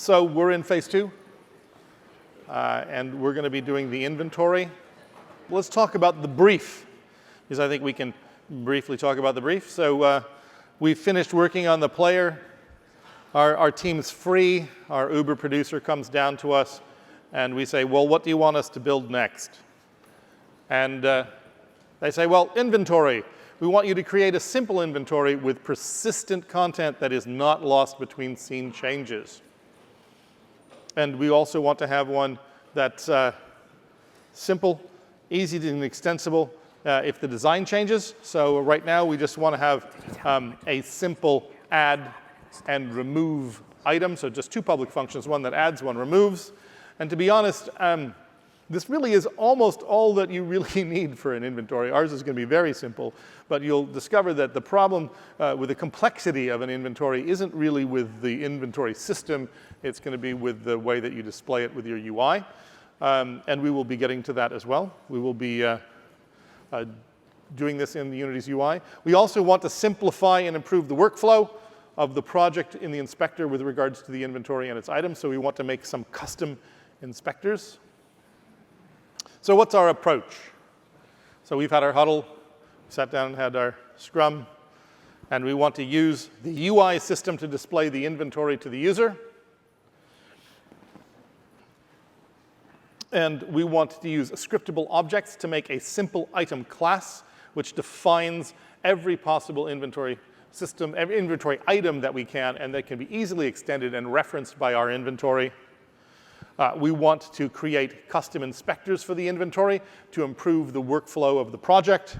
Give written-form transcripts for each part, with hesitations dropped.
So we're in phase 2, and we're going to be doing the inventory. Let's talk about the brief, because I think we can briefly talk about the brief. So we've finished working on the player. Our team's free. Our Uber producer comes down to us, and we say, well, what do you want us to build next? And they say, well, inventory. We want you to create a simple inventory with persistent content that is not lost between scene changes. And we also want to have one that's simple, easy and extensible if the design changes. So right now, we just want to have a simple add and remove item. So just two public functions, one that adds, one removes. And to be honest, this really is almost all that you really need for an inventory. Ours is going to be very simple, but you'll discover that the problem with the complexity of an inventory isn't really with the inventory system. It's going to be with the way that you display it with your UI. And we will be getting to that as well. We will be doing this in the Unity's UI. We also want to simplify and improve the workflow of the project in the inspector with regards to the inventory and its items. So we want to make some custom inspectors. So what's our approach? So we've had our huddle, sat down and had our scrum, and we want to use the UI system to display the inventory to the user. And we want to use scriptable objects to make a simple item class, which defines every possible inventory system, every inventory item that we can, and that can be easily extended and referenced by our inventory. We want to create custom inspectors for the inventory to improve the workflow of the project.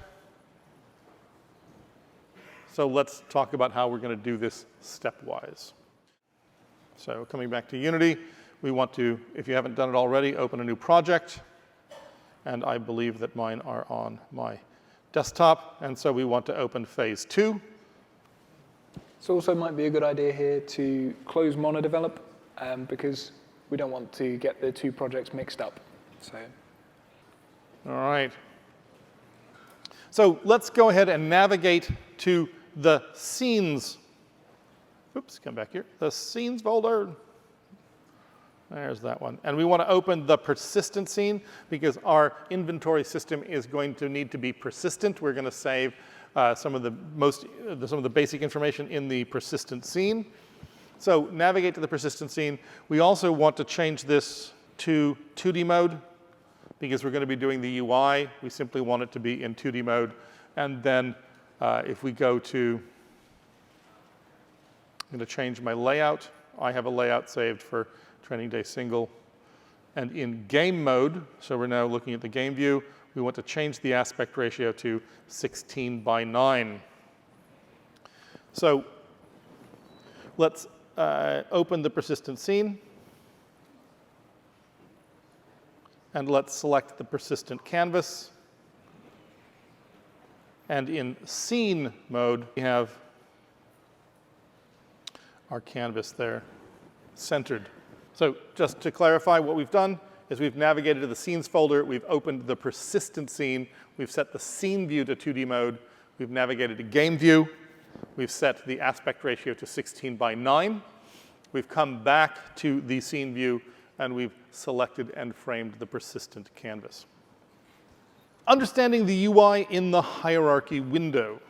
So let's talk about how we're going to do this stepwise. So coming back to Unity, we want to, if you haven't done it already, open a new project. And I believe that mine are on my desktop. And so we want to open phase 2. So also might be a good idea here to close monodevelop because we don't want to get the two projects mixed up. So. All right. So let's go ahead and navigate to the scenes. Oops, come back here. The scenes folder. There's that one. And we want to open the persistent scene because our inventory system is going to need to be persistent. We're going to save some of the basic information in the persistent scene. So navigate to the persistent scene. We also want to change this to 2D mode because we're going to be doing the UI. We simply want it to be in 2D mode. And then if we go to, I'm going to change my layout. I have a layout saved for training day single. And in game mode, so we're now looking at the game view, we want to change the aspect ratio to 16:9. So let's open the persistent scene. And let's select the persistent canvas. And in scene mode, we have our canvas there centered. So just to clarify, what we've done is we've navigated to the scenes folder. We've opened the persistent scene. We've set the scene view to 2D mode. We've navigated to game view. We've set the aspect ratio to 16:9. We've come back to the scene view, and we've selected and framed the persistent canvas. Understanding the UI in the hierarchy window.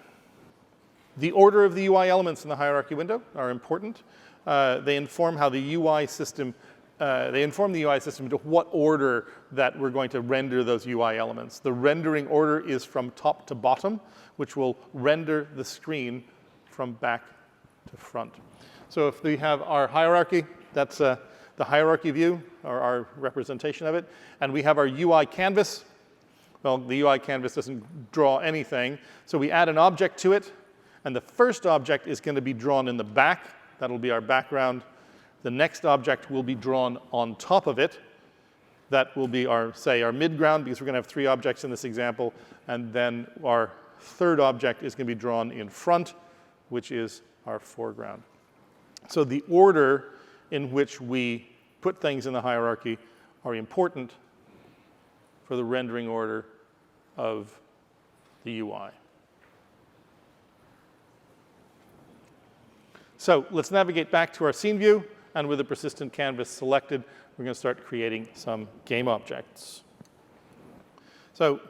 The order of the UI elements in the hierarchy window are important. They inform how the UI system, to what order that we're going to render those UI elements. The rendering order is from top to bottom, which will render the screen from back to front. So if we have our hierarchy, that's the hierarchy view, or our representation of it. And we have our UI canvas. Well, the UI canvas doesn't draw anything. So we add an object to it. And the first object is going to be drawn in the back. That'll be our background. The next object will be drawn on top of it. That will be our midground, because we're going to have 3 objects in this example. And then our third object is going to be drawn in front, which is our foreground. So the order in which we put things in the hierarchy are important for the rendering order of the UI. So let's navigate back to our scene view. And with the persistent canvas selected, we're going to start creating some game objects. So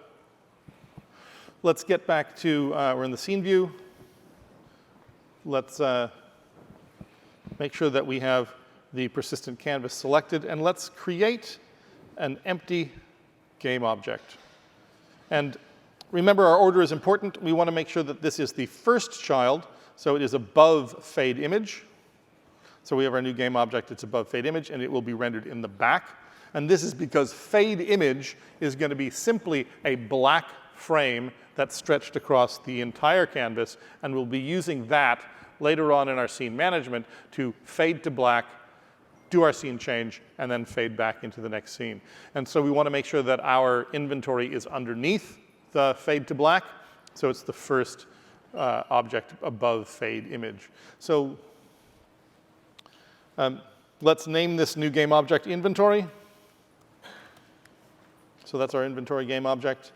let's get back to, we're in the scene view. Let's make sure that we have the persistent canvas selected, and let's create an empty game object. And remember, our order is important. We want to make sure that this is the first child, so it is above fade image. So we have our new game object, it's above fade image, and it will be rendered in the back. And this is because fade image is going to be simply a black frame that's stretched across the entire canvas, and we'll be using that later on in our scene management to fade to black, do our scene change, and then fade back into the next scene. And so we want to make sure that our inventory is underneath the fade to black, so it's the first object above fade image. So let's name this new game object inventory. So that's our inventory game object.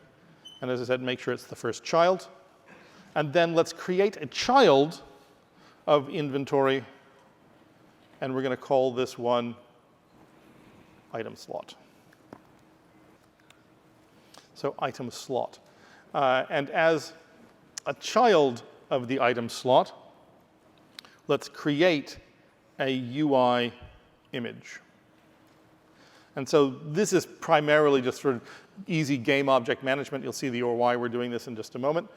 And as I said, make sure it's the first child. And then let's create a child of inventory, and we're going to call this one item slot. So item slot. And as a child of the item slot, let's create a UI image. And so this is primarily just for easy game object management. You'll see why we're doing this in just a moment.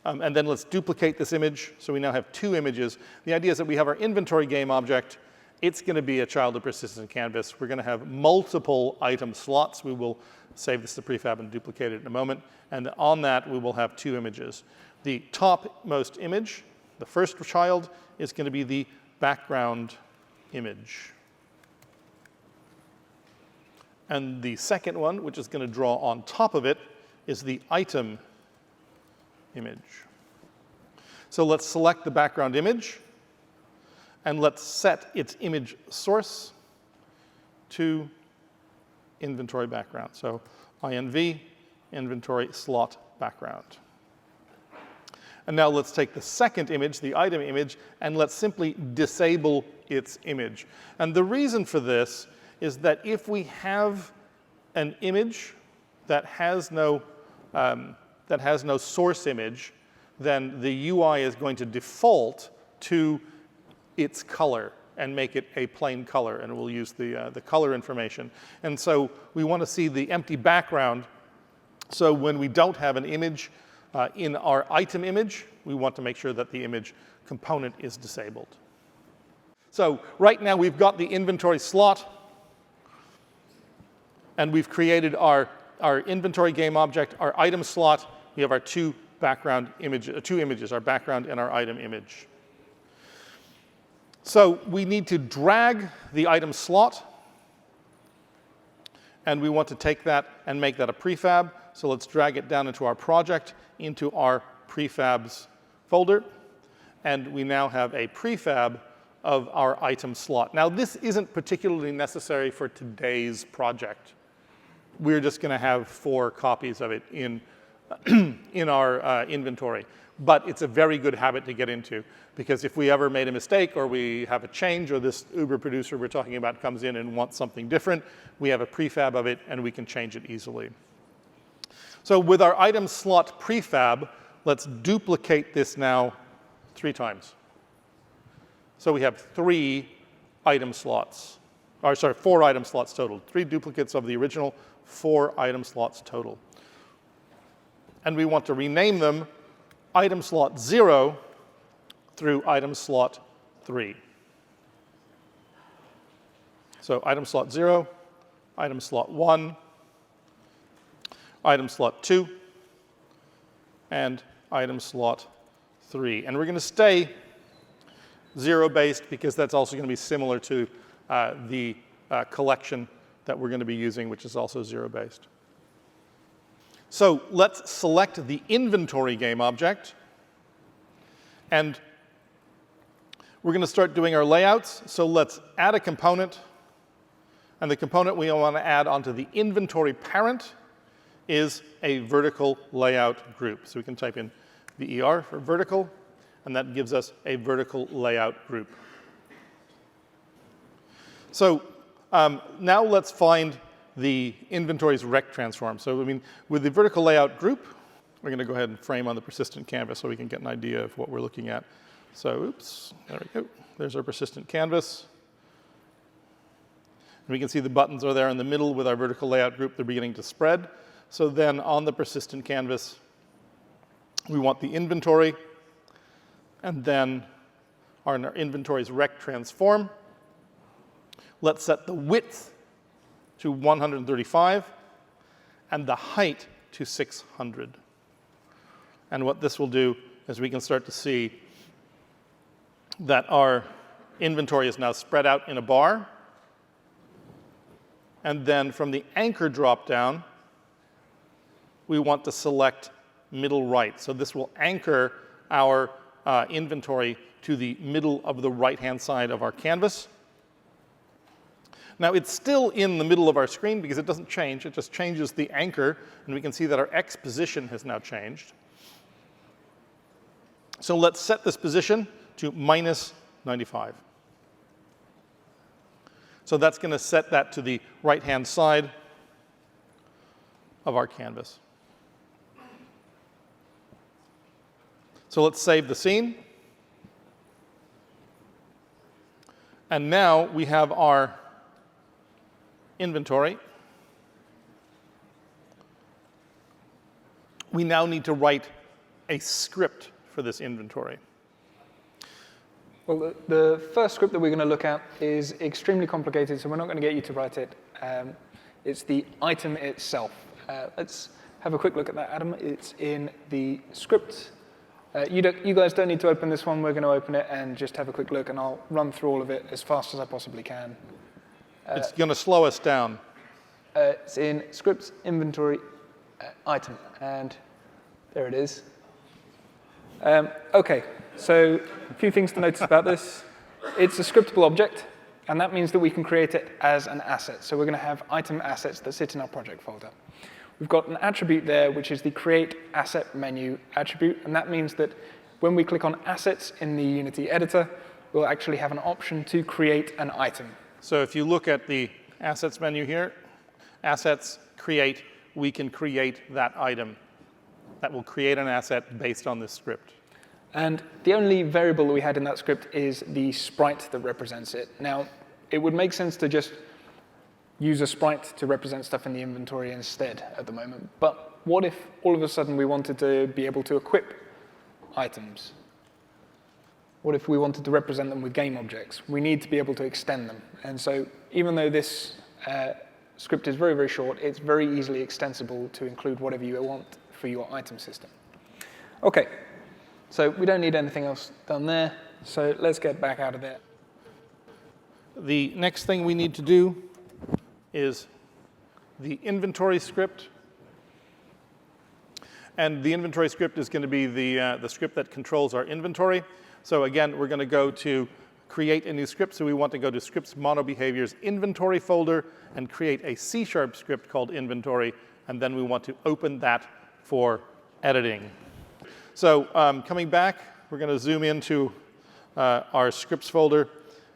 And then let's duplicate this image. So we now have two images. The idea is that we have our inventory game object. It's going to be a child of persistent canvas. We're going to have multiple item slots. We will save this to prefab and duplicate it in a moment. And on that, we will have two images. The topmost image, the first child, is going to be the background image. And the second one, which is going to draw on top of it, is the item image. So let's select the background image, and let's set its image source to inventory background. So INV, inventory slot background. And now let's take the second image, the item image, and let's simply disable its image. And the reason for this is that if we have an image that has no source image, then the UI is going to default to its color and make it a plain color, and we'll use the color information. And so we want to see the empty background. So when we don't have an image in our item image, we want to make sure that the image component is disabled. So right now we've got the inventory slot, and we've created our inventory game object, our item slot. We have our two images, our background and our item image. So we need to drag the item slot, and we want to take that and make that a prefab. So let's drag it down into our project, into our prefabs folder, and we now have a prefab of our item slot. Now, this isn't particularly necessary for today's project. We're just going to have 4 copies of it in our inventory. But it's a very good habit to get into, because if we ever made a mistake or we have a change or this Uber producer we're talking about comes in and wants something different, we have a prefab of it and we can change it easily. So with our item slot prefab, let's duplicate this now 3 times. So we have 4 item slots total. 3 duplicates of the original, 4 item slots total. And we want to rename them item slot 0 through item slot 3. So item slot 0, item slot 1, item slot 2, and item slot 3. And we're going to stay 0-based because that's also going to be similar to the collection that we're going to be using, which is also 0-based. So let's select the inventory game object, and we're going to start doing our layouts. So let's add a component, and the component we want to add onto the inventory parent is a vertical layout group. So we can type in VER for vertical, and that gives us a vertical layout group. So now let's find the inventory's Rect transform. So I mean, with the vertical layout group, we're going to go ahead and frame on the persistent canvas so we can get an idea of what we're looking at. So oops, there we go. There's our persistent canvas. And we can see the buttons are there in the middle with our vertical layout group. They're beginning to spread. So then on the persistent canvas, we want the inventory, and then our inventory's Rect transform. Let's set the width to 135 and the height to 600. And what this will do is we can start to see that our inventory is now spread out in a bar. And then from the anchor dropdown, we want to select middle right. So this will anchor our inventory to the middle of the right-hand side of our canvas. Now, it's still in the middle of our screen because it doesn't change. It just changes the anchor, and we can see that our X position has now changed. So let's set this position to minus 95. So that's going to set that to the right-hand side of our canvas. So let's save the scene. And now we have our inventory. We now need to write a script for this inventory. Well, the first script that we're going to look at is extremely complicated, so we're not going to get you to write it. It's the item itself. Let's have a quick look at that, Adam. It's in the script. You guys don't need to open this one. We're going to open it and just have a quick look, and I'll run through all of it as fast as I possibly can. It's going to slow us down. It's in scripts, inventory, item, and there it is. OK, so a few things to notice about this. It's a scriptable object, and that means that we can create it as an asset. So we're going to have item assets that sit in our project folder. We've got an attribute there, which is the create asset menu attribute, and that means that when we click on assets in the Unity editor, we'll actually have an option to create an item. So if you look at the assets menu here, assets, create, we can create that item. That will create an asset based on this script. And the only variable that we had in that script is the sprite that represents it. Now, it would make sense to just use a sprite to represent stuff in the inventory instead at the moment. But what if all of a sudden we wanted to be able to equip items? What if we wanted to represent them with game objects? We need to be able to extend them. And so even though this script is very, very short, it's very easily extensible to include whatever you want for your item system. OK, so we don't need anything else done there. So let's get back out of there. The next thing we need to do is the inventory script. And the inventory script is going to be the script that controls our inventory. So again, we're going to go to create a new script. So we want to go to scripts mono behaviors inventory folder and create a C# script called inventory. And then we want to open that for editing. So coming back, we're going to zoom into our scripts folder.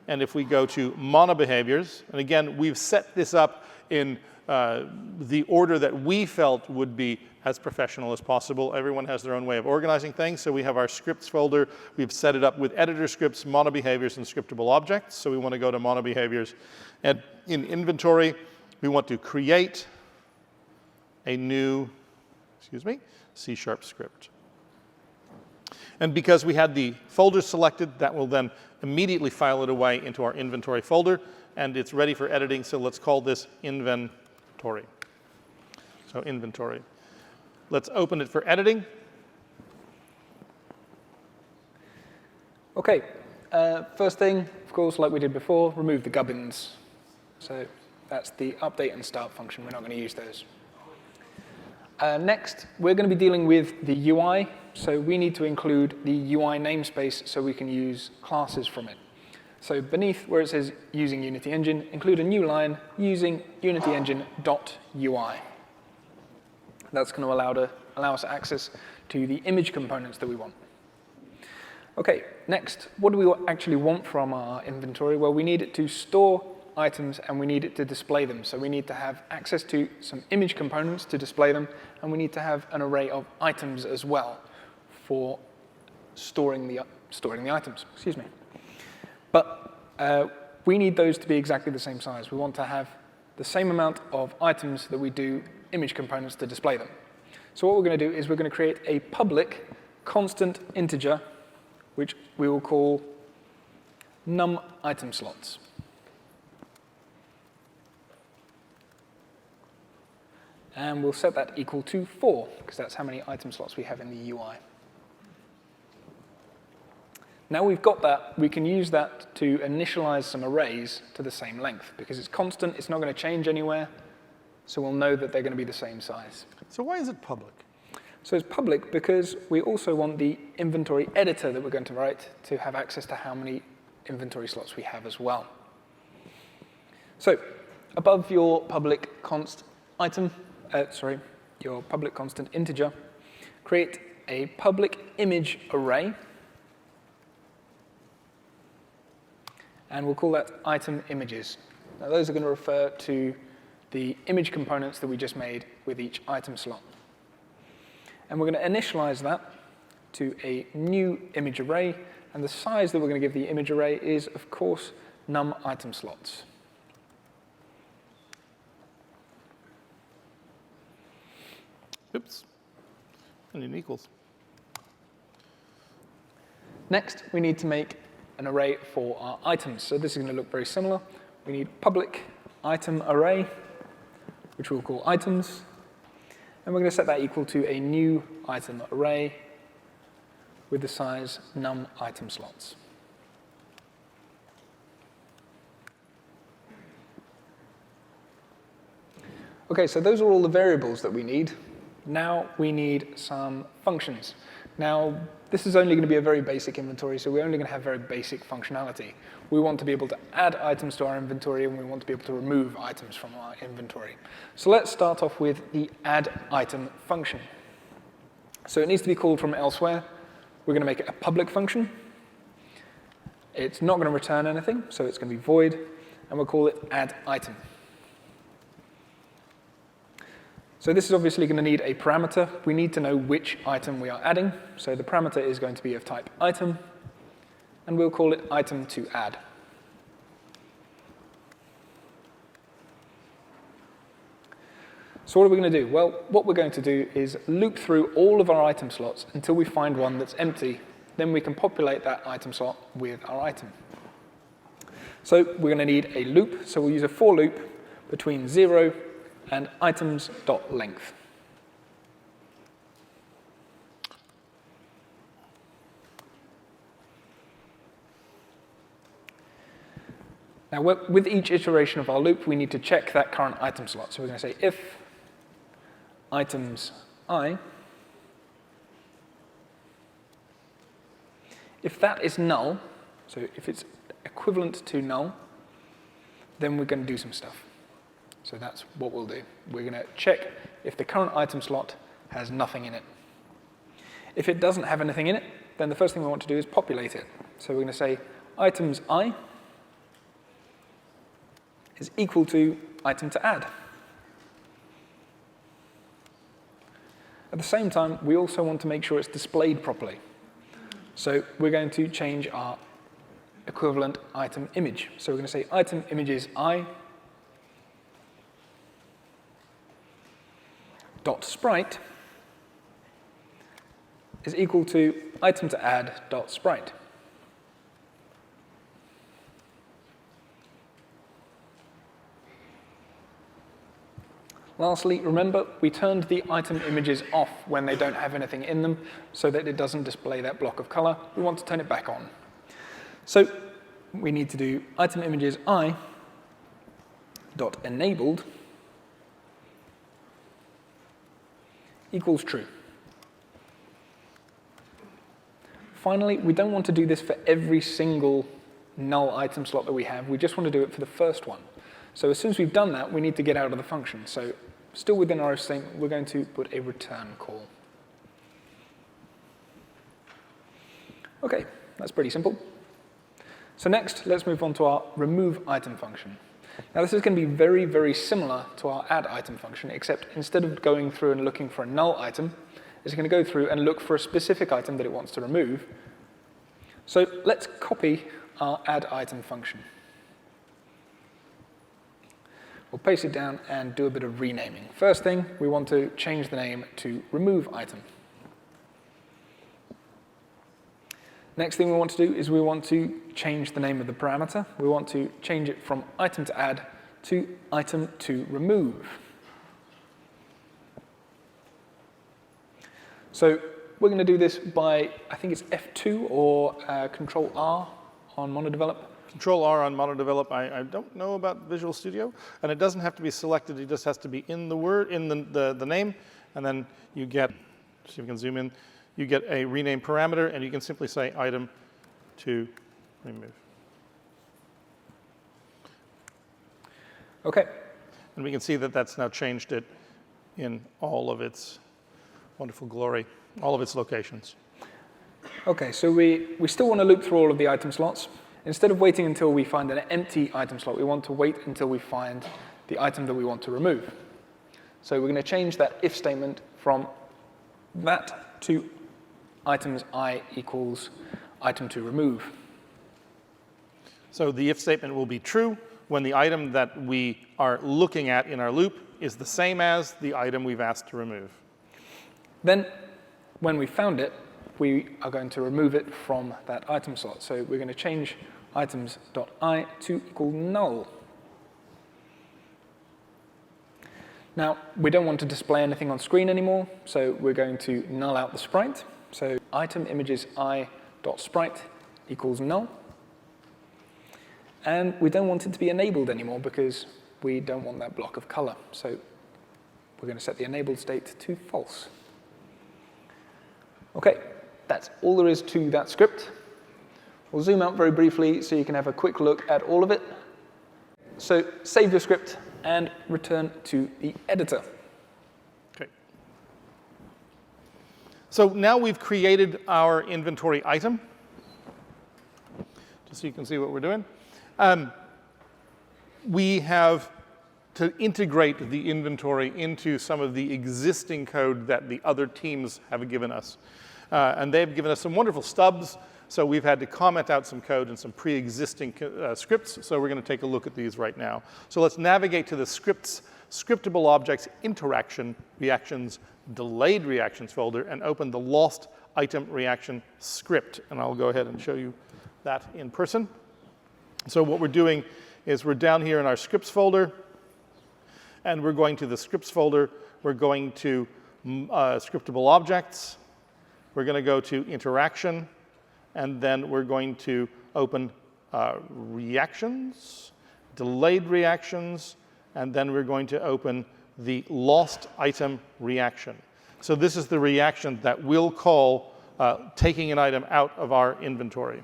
And if we go to mono behaviors, and again, we've set this up in the order that we felt would be as professional as possible. Everyone has their own way of organizing things. So we have our scripts folder. We've set it up with editor scripts, mono behaviors, and scriptable objects. So we want to go to mono behaviors. And in inventory, we want to create a new, C# script. And because we had the folder selected, that will then immediately file it away into our inventory folder. And it's ready for editing. So let's call this inventory. So inventory. Let's open it for editing. OK, first thing, of course, like we did before, remove the gubbins. So that's the update and start function. We're not going to use those. Next, we're going to be dealing with the UI. So we need to include the UI namespace so we can use classes from it. So beneath where it says using Unity Engine, include a new line using Unity Engine.ui. That's going to allow us access to the image components that we want. OK, next, what do we actually want from our inventory? Well, we need it to store items and we need it to display them. So we need to have access to some image components to display them, and we need to have an array of items as well for storing the items. Excuse me. But we need those to be exactly the same size. We want to have the same amount of items that we do image components to display them. So what we're going to do is we're going to create a public constant integer, which we will call num item slots. And we'll set that equal to 4, because that's how many item slots we have in the UI. Now we've got that, we can use that to initialize some arrays to the same length. Because it's constant, it's not going to change anywhere, so we'll know that they're going to be the same size. So why is it public? So it's public because we also want the inventory editor that we're going to write to have access to how many inventory slots we have as well. So above your public const item, your public constant integer, create a public image array, and we'll call that item images. Now those are going to refer to the image components that we just made with each item slot. And we're going to initialize that to a new image array, and the size that we're going to give the image array is, of course, num item slots. Oops. I need an equals. Next, we need to make an array for our items. So this is going to look very similar. We need public item array, which we'll call items. And we're going to set that equal to a new item array with the size num item slots. OK, so those are all the variables that we need. Now we need some functions. Now, this is only going to be a very basic inventory, so we're only going to have very basic functionality. We want to be able to add items to our inventory, and we want to be able to remove items from our inventory. So let's start off with the add item function. So it needs to be called from elsewhere. We're going to make it a public function. It's not going to return anything, so it's going to be void, and we'll call it add item. So this is obviously going to need a parameter. We need to know which item we are adding. So the parameter is going to be of type item, and we'll call it item to add. So what are we going to do? Well, what we're going to do is loop through all of our item slots until we find one that's empty. Then we can populate that item slot with our item. So we're going to need a loop. So we'll use a for loop between 0 and items.length. Now, with each iteration of our loop, we need to check that current item slot. So we're going to say if items I, if that is null, so if it's equivalent to null, then we're going to do some stuff. So that's what we'll do. We're going to check if the current item slot has nothing in it. If it doesn't have anything in it, then the first thing we want to do is populate it. So we're going to say items I is equal to item to add. At the same time, we also want to make sure it's displayed properly. So we're going to change our equivalent item image. So we're going to say item images I dot sprite is equal to item to add dot sprite. Lastly, remember, we turned the item images off when they don't have anything in them so that it doesn't display that block of color. We want to turn it back on. So we need to do item images I dot enabled equals true. Finally, we don't want to do this for every single null item slot that we have. We just want to do it for the first one. So as soon as we've done that, we need to get out of the function. So still within our if statement, we're going to put a return call. OK, that's pretty simple. So next, let's move on to our remove item function. Now this is going to be very, very similar to our add item function, except instead of going through and looking for a null item, it's going to go through and look for a specific item that it wants to remove. So let's copy our add item function. We'll paste it down and do a bit of renaming. First thing, we want to change the name to remove item. Next thing we want to do is we want to change the name of the parameter. We want to change it from item to add to item to remove. So we're going to do this by, I think it's F2 or Control R on MonoDevelop. Control R on MonoDevelop. I don't know about Visual Studio, and it doesn't have to be selected. It just has to be in the word, in the name, and then you get. See if we can zoom in. You get a rename parameter, and you can simply say item to remove. OK. And we can see that that's now changed it in all of its wonderful glory, all of its locations. OK, so we still want to loop through all of the item slots. Instead of waiting until we find an empty item slot, we want to wait until we find the item that we want to remove. So we're going to change that if statement from that to items I equals item to remove. So the if statement will be true when the item that we are looking at in our loop is the same as the item we've asked to remove. Then, when we found it, we are going to remove it from that item slot. So we're going to change items.I to equal null. Now, we don't want to display anything on screen anymore, so we're going to null out the sprite. So item images I.sprite equals null. And we don't want it to be enabled anymore because we don't want that block of color. So we're going to set the enabled state to false. OK, that's all there is to that script. We'll zoom out very briefly so you can have a quick look at all of it. So save your script and return to the editor. OK. So now we've created our inventory item, just so you can see what we're doing. We have to integrate the inventory into some of the existing code that the other teams have given us. And they've given us some wonderful stubs, so we've had to comment out some code and some pre-existing scripts, so we're going to take a look at these right now. So let's navigate to the scripts, scriptable objects, interaction, reactions, delayed reactions folder, and open the lost item reaction script. And I'll go ahead and show you that in person. So what we're doing is we're down here in our scripts folder, and we're going to the scripts folder. We're going to scriptable objects. We're going to go to interaction, and then we're going to open reactions, delayed reactions, and then we're going to open the lost item reaction. So this is the reaction that will call taking an item out of our inventory.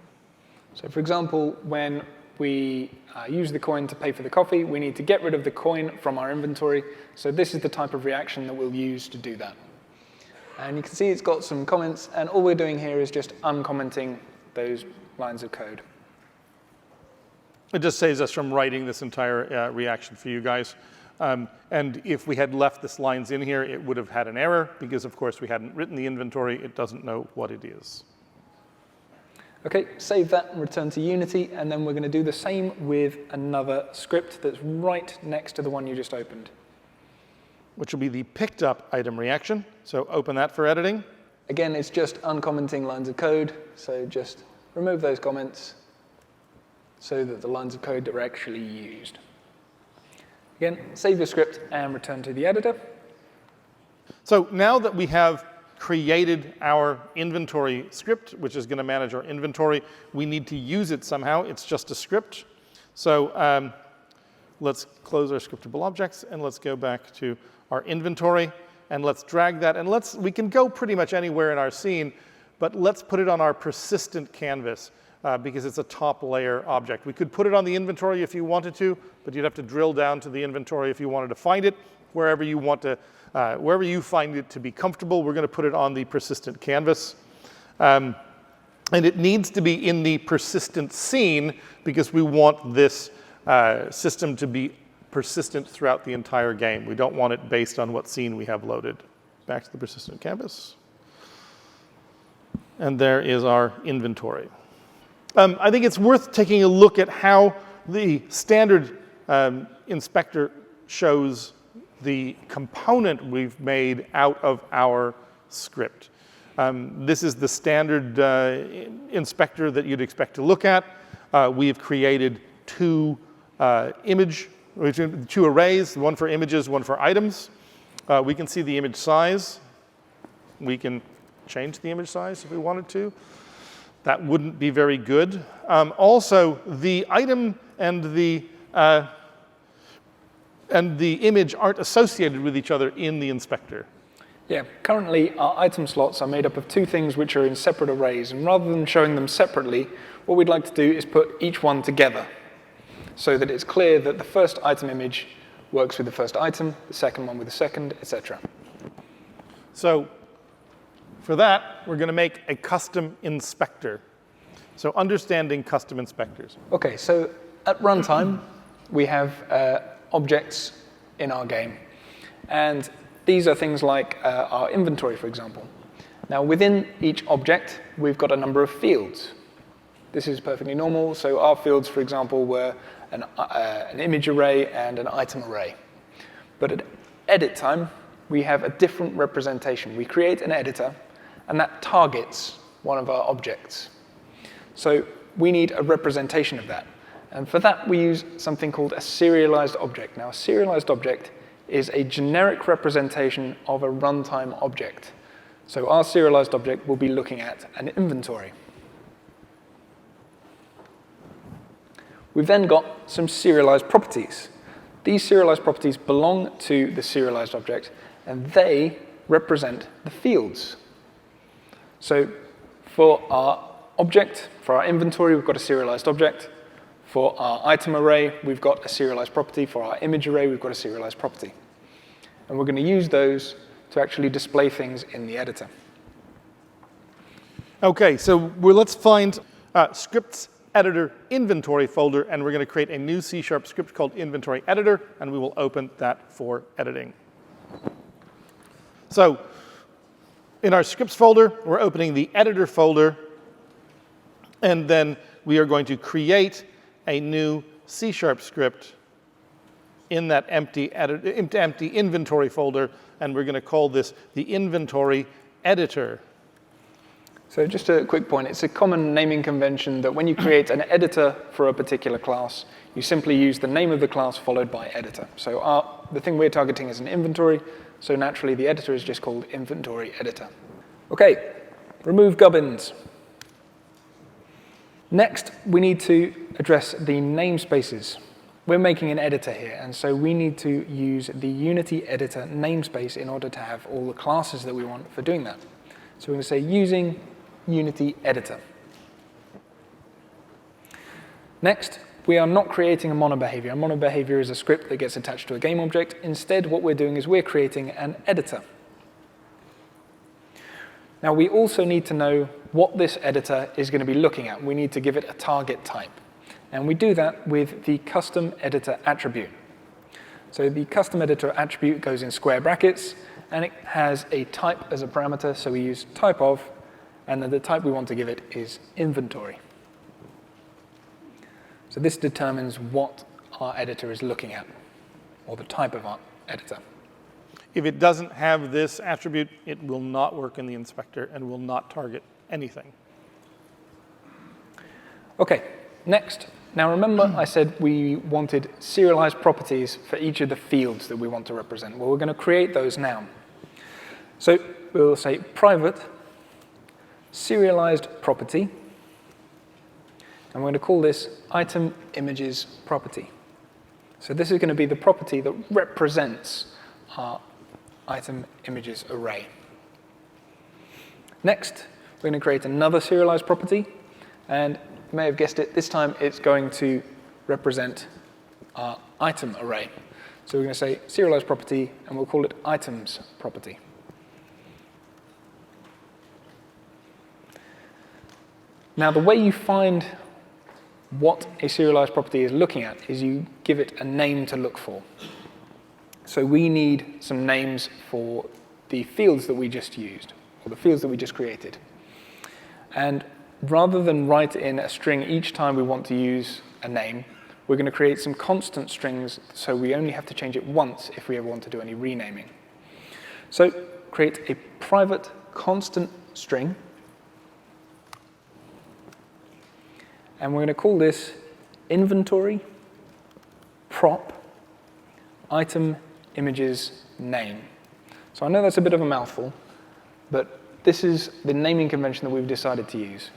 So for example, when we use the coin to pay for the coffee, we need to get rid of the coin from our inventory. So this is the type of reaction that we'll use to do that. And you can see it's got some comments, and all we're doing here is just uncommenting those lines of code. It just saves us from writing this entire reaction for you guys. And if we had left this lines in here, it would have had an error, because of course we hadn't written the inventory. It doesn't know what it is. OK, save that and return to Unity, and then we're going to do the same with another script that's right next to the one you just opened. Which will be the picked up item reaction. So open that for editing. Again, it's just uncommenting lines of code, so just remove those comments so that the lines of code that were actually used. Again, save your script and return to the editor. So now that we have created our inventory script, which is going to manage our inventory, we need to use it somehow. It's just a script. So let's close our scriptable objects, and let's go back to our inventory, and let's drag that. And we can go pretty much anywhere in our scene, but let's put it on our persistent canvas because it's a top layer object. We could put it on the inventory if you wanted to, but you'd have to drill down to the inventory if you wanted to find it. Wherever you want to, wherever you find it to be comfortable, we're going to put it on the persistent canvas. And it needs to be in the persistent scene because we want this system to be persistent throughout the entire game. We don't want it based on what scene we have loaded. Back to the persistent canvas. And there is our inventory. I think it's worth taking a look at how the standard inspector shows the component we've made out of our script. This is the standard inspector that you'd expect to look at. We have created two arrays, one for images, one for items. We can see the image size. We can change the image size if we wanted to. That wouldn't be very good. Also, the item and the image aren't associated with each other in the inspector. Yeah, currently our item slots are made up of two things which are in separate arrays, and rather than showing them separately, what we'd like to do is put each one together so that it's clear that the first item image works with the first item, the second one with the second, etc. So for that, we're going to make a custom inspector. So understanding custom inspectors. Okay, so at runtime, we have objects in our game. And these are things like our inventory, for example. Now, within each object, we've got a number of fields. This is perfectly normal. So our fields, for example, were an image array and an item array. But at edit time, we have a different representation. We create an editor, and that targets one of our objects. So we need a representation of that. And for that, we use something called a serialized object. Now, a serialized object is a generic representation of a runtime object. So our serialized object will be looking at an inventory. We've then got some serialized properties. These serialized properties belong to the serialized object, and they represent the fields. So for our object, for our inventory, we've got a serialized object. For our item array, we've got a serialized property. For our image array, we've got a serialized property. And we're going to use those to actually display things in the editor. OK, so let's find scripts editor inventory folder, and we're going to create a new C# script called inventory editor, and we will open that for editing. So in our scripts folder, we're opening the editor folder, and then we are going to create a new C# script in that empty inventory folder, and we're going to call this the inventory editor. So just a quick point, it's a common naming convention that when you create an editor for a particular class, you simply use the name of the class followed by editor. So the thing we're targeting is an inventory, so naturally the editor is just called inventory editor. OK, remove gubbins. Next, we need to address the namespaces. We're making an editor here, and so we need to use the Unity editor namespace in order to have all the classes that we want for doing that. So we're going to say using Unity editor. Next, we are not creating a monobehavior. A monobehavior is a script that gets attached to a game object. Instead, what we're doing is we're creating an editor. Now, we also need to know what this editor is going to be looking at. We need to give it a target type. And we do that with the custom editor attribute. So the custom editor attribute goes in square brackets, and it has a type as a parameter. So we use type of, and then the type we want to give it is inventory. So this determines what our editor is looking at, or the type of our editor. If it doesn't have this attribute, it will not work in the inspector and will not target anything. OK, next. Now remember I said we wanted serialized properties for each of the fields that we want to represent. Well, we're going to create those now. So we'll say private serialized property. And we're going to call this item images property. So this is going to be the property that represents our item images array. Next, we're going to create another serialized property. And you may have guessed it, this time it's going to represent our item array. So we're going to say serialized property, and we'll call it items property. Now, the way you find what a serialized property is looking at is you give it a name to look for. So we need some names for the fields that we just used, or the fields that we just created. And rather than write in a string each time we want to use a name, we're going to create some constant strings, so we only have to change it once if we ever want to do any renaming. So create a private constant string, and we're going to call this inventory prop item images name. So I know that's a bit of a mouthful, but this is the naming convention that we've decided to use.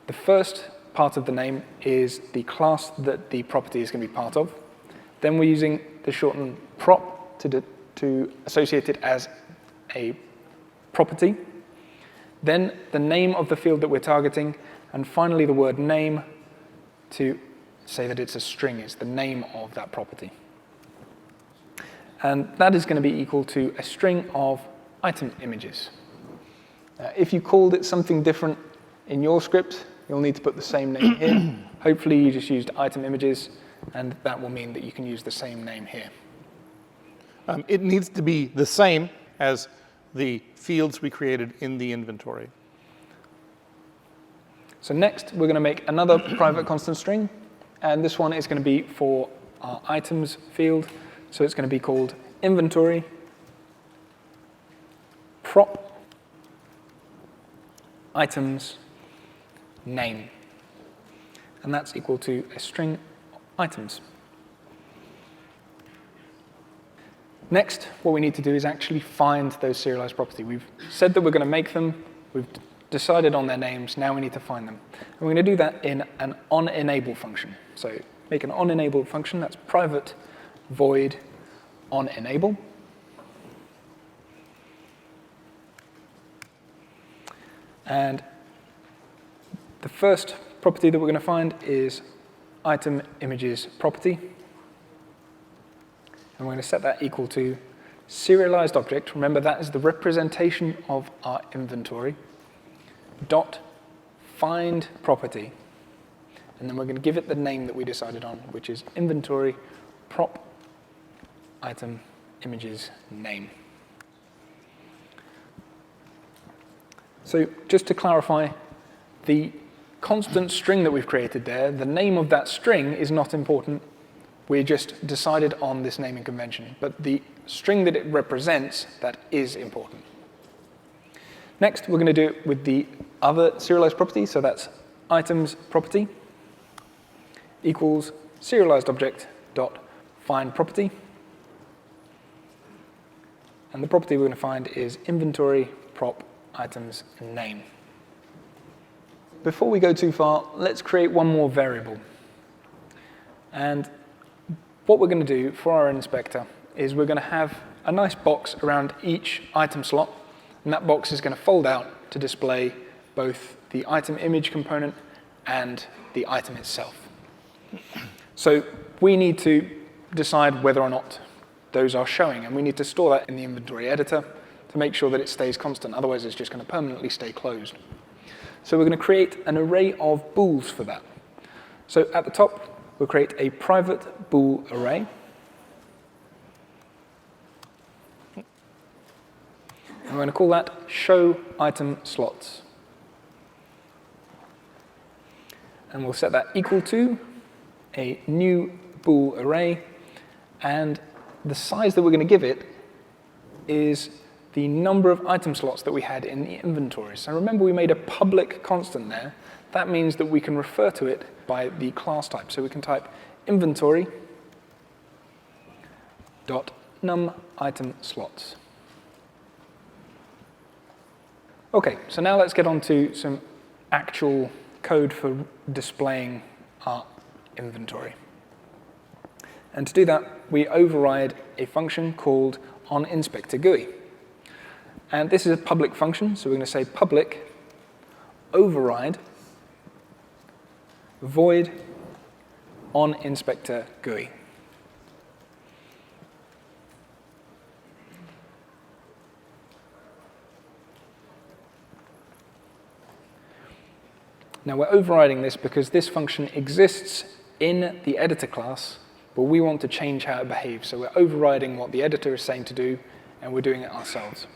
The first part of the name is the class that the property is going to be part of. Then we're using the shortened prop to associate it as a property. Then the name of the field that we're targeting, and finally the word name to say that it's a string, it's the name of that property. And that is going to be equal to a string of item images. If you called it something different in your script, you'll need to put the same name here. Hopefully you just used item images, and that will mean that you can use the same name here. It needs to be the same as the fields we created in the inventory. So next, we're going to make another private constant string, and this one is going to be for our items field. So it's going to be called inventory prop items name. And that's equal to a string items. Next, what we need to do is actually find those serialized properties. We've said that we're going to make them. We've decided on their names. Now we need to find them. And we're going to do that in an onEnable function. So make an onEnable function. That's private void onEnable. And the first property that we're going to find is item images property. And we're going to set that equal to serialized object. Remember, that is the representation of our inventory. Dot find property. And then we're going to give it the name that we decided on, which is inventory prop item images name. So just to clarify, the constant string that we've created there, the name of that string is not important. We just decided on this naming convention. But the string that it represents, that is important. Next, we're going to do it with the other serialized property. So that's items property equals serialized object dot find property. And the property we're going to find is inventory prop items name. Before we go too far, let's create one more variable. And what we're going to do for our inspector is we're going to have a nice box around each item slot, and that box is going to fold out to display both the item image component and the item itself. So we need to decide whether or not those are showing, and we need to store that in the inventory editor to make sure that it stays constant. Otherwise, it's just going to permanently stay closed. So we're going to create an array of bools for that. So at the top, we'll create a private bool array. And we're going to call that show item slots. And we'll set that equal to a new bool array, and the size that we're going to give it is the number of item slots that we had in the inventory. So remember, we made a public constant there. That means that we can refer to it by the class type. So we can type inventory dot num item slots. OK, so now let's get on to some actual code for displaying our inventory. And to do that, we override a function called onInspectorGUI. And this is a public function, so we're going to say public override void onInspectorGUI. Now we're overriding this because this function exists in the editor class, but we want to change how it behaves. So we're overriding what the editor is saying to do, and we're doing it ourselves.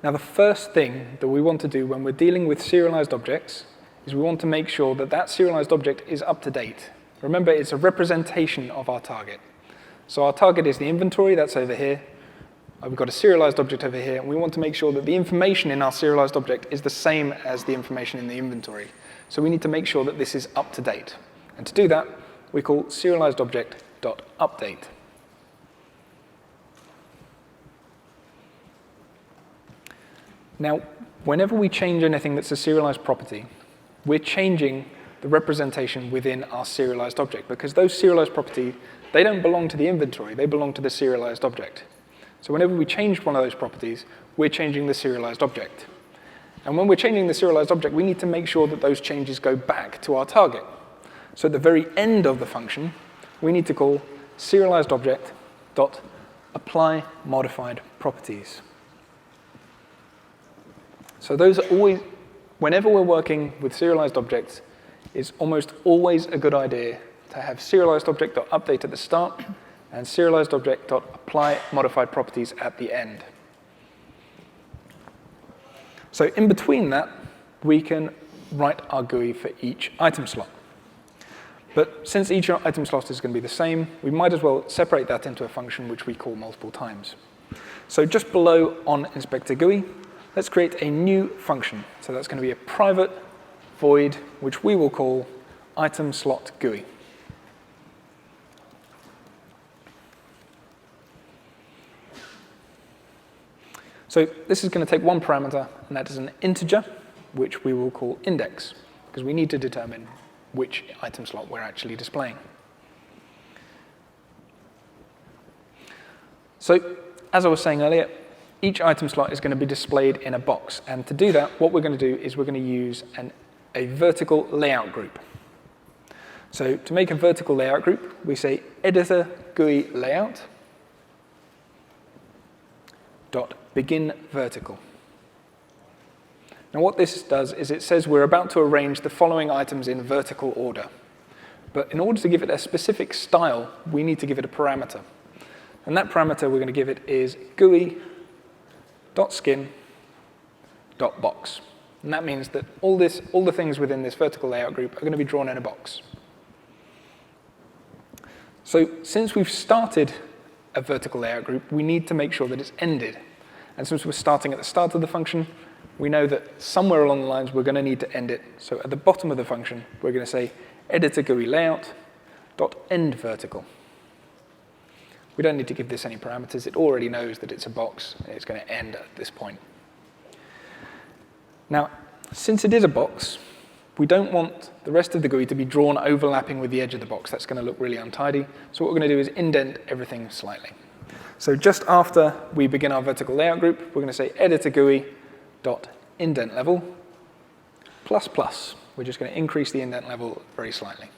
Now the first thing that we want to do when we're dealing with serialized objects is we want to make sure that that serialized object is up to date. Remember, it's a representation of our target. So our target is the inventory, that's over here. We've got a serialized object over here, and we want to make sure that the information in our serialized object is the same as the information in the inventory. So we need to make sure that this is up to date. And to do that, we call serialized object.update. Now, whenever we change anything that's a serialized property, we're changing the representation within our serialized object, because those serialized properties, they don't belong to the inventory, they belong to the serialized object. So whenever we change one of those properties, we're changing the serialized object. And when we're changing the serialized object, we need to make sure that those changes go back to our target. So at the very end of the function, we need to call serialized object.apply modified properties. So those are always, whenever we're working with serialized objects, it's almost always a good idea to have serialized object.update at the start and serialized object.apply modified properties at the end. So in between that, we can write our GUI for each item slot. But since each item slot is going to be the same, we might as well separate that into a function which we call multiple times. So just below on inspector GUI, let's create a new function. So that's going to be a private void, which we will call item slot GUI. So this is going to take one parameter, and that is an integer, which we will call index, because we need to determine which item slot we're actually displaying. So as I was saying earlier, each item slot is going to be displayed in a box. And to do that, what we're going to do is we're going to use a vertical layout group. So to make a vertical layout group, we say editor GUI layout dot begin vertical. Now what this does is it says we're about to arrange the following items in vertical order. But in order to give it a specific style, we need to give it a parameter. And that parameter we're going to give it is GUI.skin.box. And that means that all the things within this vertical layout group are going to be drawn in a box. So since we've started a vertical layout group, we need to make sure that it's ended. And since we're starting at the start of the function, we know that somewhere along the lines we're going to need to end it. So at the bottom of the function, we're going to say editor GUI layout.end vertical. We don't need to give this any parameters. It already knows that it's a box, and it's going to end at this point. Now, since it is a box, we don't want the rest of the GUI to be drawn overlapping with the edge of the box. That's going to look really untidy. So what we're going to do is indent everything slightly. So just after we begin our vertical layout group, we're going to say editor GUI.indent level plus plus. We're just going to increase the indent level very slightly.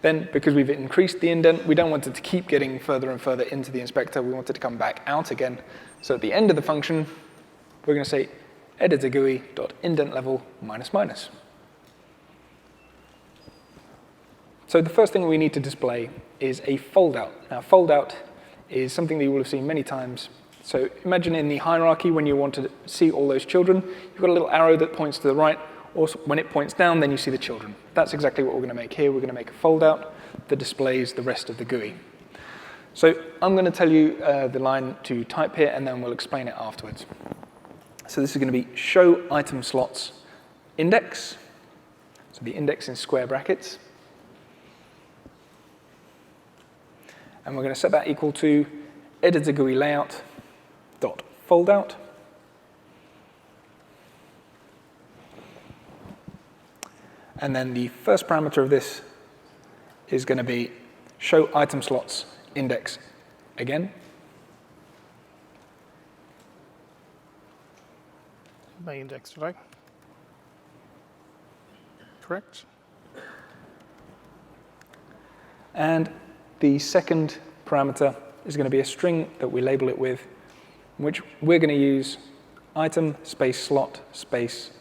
Then, because we've increased the indent, we don't want it to keep getting further and further into the inspector. We want it to come back out again. So at the end of the function, we're going to say editor GUI.indent level minus minus. So the first thing we need to display is a foldout. Now, foldout is something that you will have seen many times. So imagine in the hierarchy, when you want to see all those children, you've got a little arrow that points to the right. Or when it points down, then you see the children. That's exactly what we're going to make here. We're going to make a foldout that displays the rest of the GUI. So I'm going to tell you the line to type here, and then we'll explain it afterwards. So this is going to be show item slots index. So the index in square brackets. And we're going to set that equal to editor GUI layout dot foldout. And then the first parameter of this is going to be show item slots index again. My index, did I? Correct. And the second parameter is going to be a string that we label it with, which we're going to use item space slot space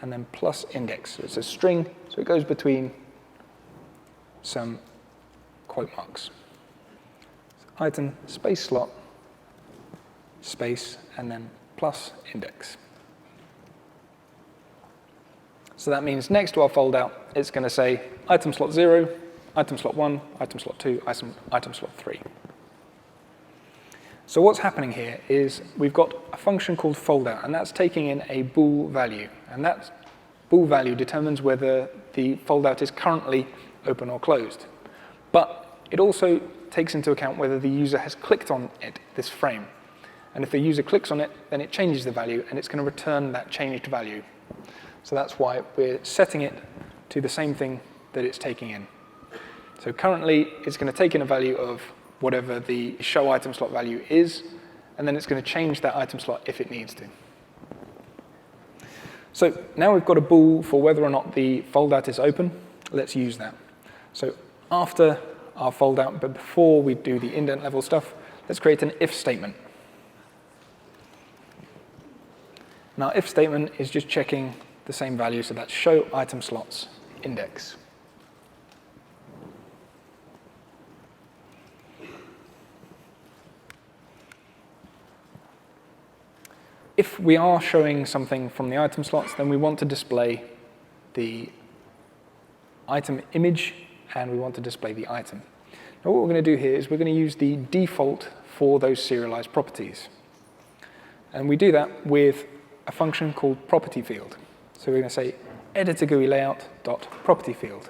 and then plus index. So it's a string, so it goes between some quote marks. So item space slot space and then plus index. So that means next to our fold out, it's going to say item slot 0, item slot 1, item slot 2, item slot 3. So what's happening here is we've got a function called foldout, and that's taking in a bool value. And that bool value determines whether the foldout is currently open or closed. But it also takes into account whether the user has clicked on it, this frame. And if the user clicks on it, then it changes the value, and it's going to return that changed value. So that's why we're setting it to the same thing that it's taking in. So currently, it's going to take in a value of whatever the show item slot value is, and then it's going to change that item slot if it needs to. So now we've got a bool for whether or not the foldout is open. Let's use that. So after our foldout, but before we do the indent level stuff, let's create an if statement. Now, if statement is just checking the same value, so that's show item slots index. If we are showing something from the item slots, then we want to display the item image, and we want to display the item. Now, what we're going to do here is we're going to use the default for those serialized properties. And we do that with a function called property field. So we're going to say editor GUI layout dot property field.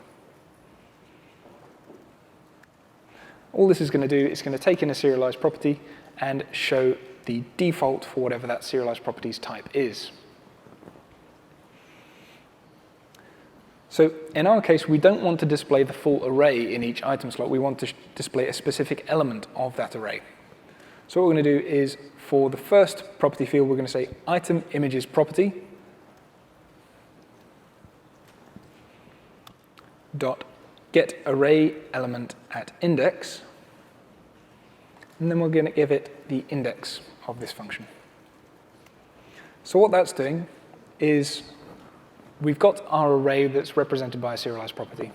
All this is going to do is going to take in a serialized property and show the default for whatever that serialized properties type is. So in our case, we don't want to display the full array in each item slot. We want to display a specific element of that array. So what we're going to do is, for the first property field, we're going to say item images property dot get array element at index, and then we're going to give it the index of this function. So what that's doing is we've got our array that's represented by a serialized property,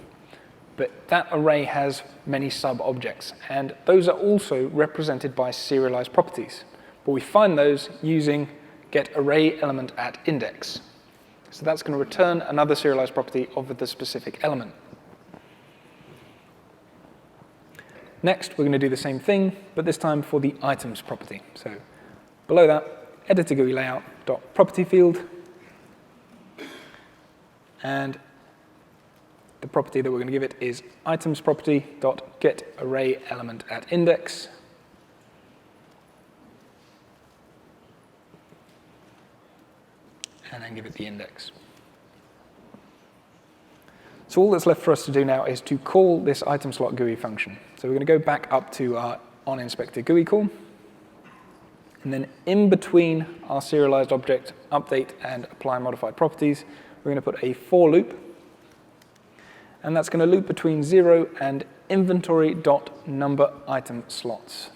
but that array has many sub-objects, and those are also represented by serialized properties. But we find those using get array element at index. So that's going to return another serialized property of the specific element. Next, we're going to do the same thing, but this time for the items property. So below that, editor GUI layout dot property field, and the property that we're going to give it is items property dot get array element at index. And then give it the index. So all that's left for us to do now is to call this item slot GUI function. So we're going to go back up to our onInspector GUI call. And then in between our serialized object update and apply modified properties, we're going to put a for loop. And that's going to loop between 0 and inventory.number item slots.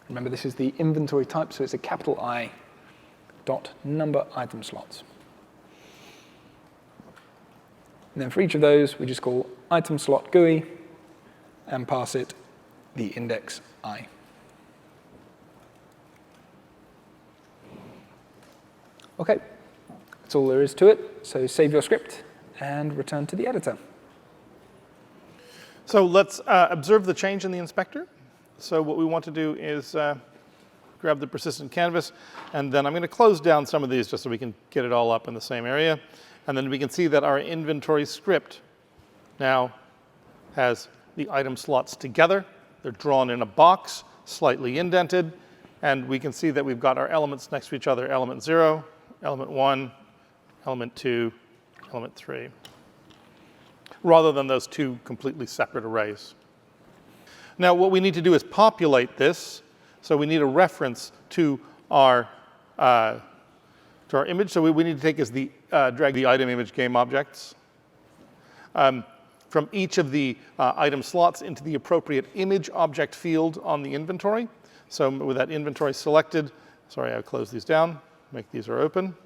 Remember, this is the inventory type, so it's a capital I dot number item slots. And then for each of those, we just call item slot GUI and pass it the index I. OK, that's all there is to it. So save your script and return to the editor. So let's observe the change in the inspector. So what we want to do is grab the persistent canvas, and then I'm going to close down some of these just so we can get it all up in the same area. And then we can see that our inventory script now has the item slots together. They're drawn in a box, slightly indented, and we can see that we've got our elements next to each other, element 0, element 1, element 2, element 3, rather than those two completely separate arrays. Now, what we need to do is populate this. So we need a reference to our image. So we need to take as the drag the item image game objects from each of the item slots into the appropriate image object field on the inventory. So with that inventory selected, sorry, I'll close these down, make these are open.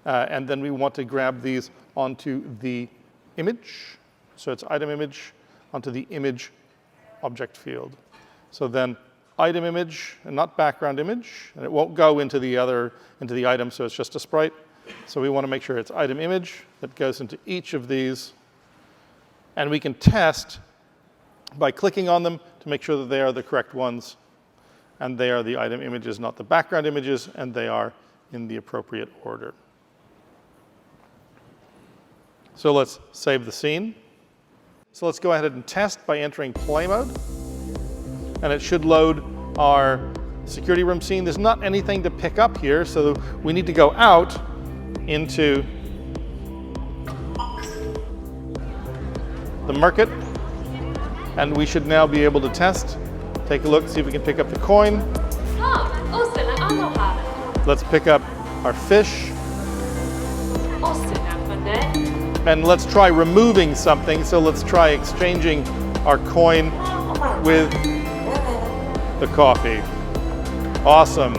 And then we want to grab these onto the image. So it's item image onto the image object field. So then item image, and not background image, and it won't go into the item, so it's just a sprite. So we want to make sure it's item image that goes into each of these. And we can test by clicking on them to make sure that they are the correct ones. And they are the item images, not the background images, and they are in the appropriate order. So let's save the scene. So let's go ahead and test by entering play mode. And it should load our security room scene. There's not anything to pick up here, so we need to go out into the market. And we should now be able to test. Take a look, see if we can pick up the coin. Let's pick up our fish. And let's try removing something. So let's try exchanging our coin with the coffee. Awesome.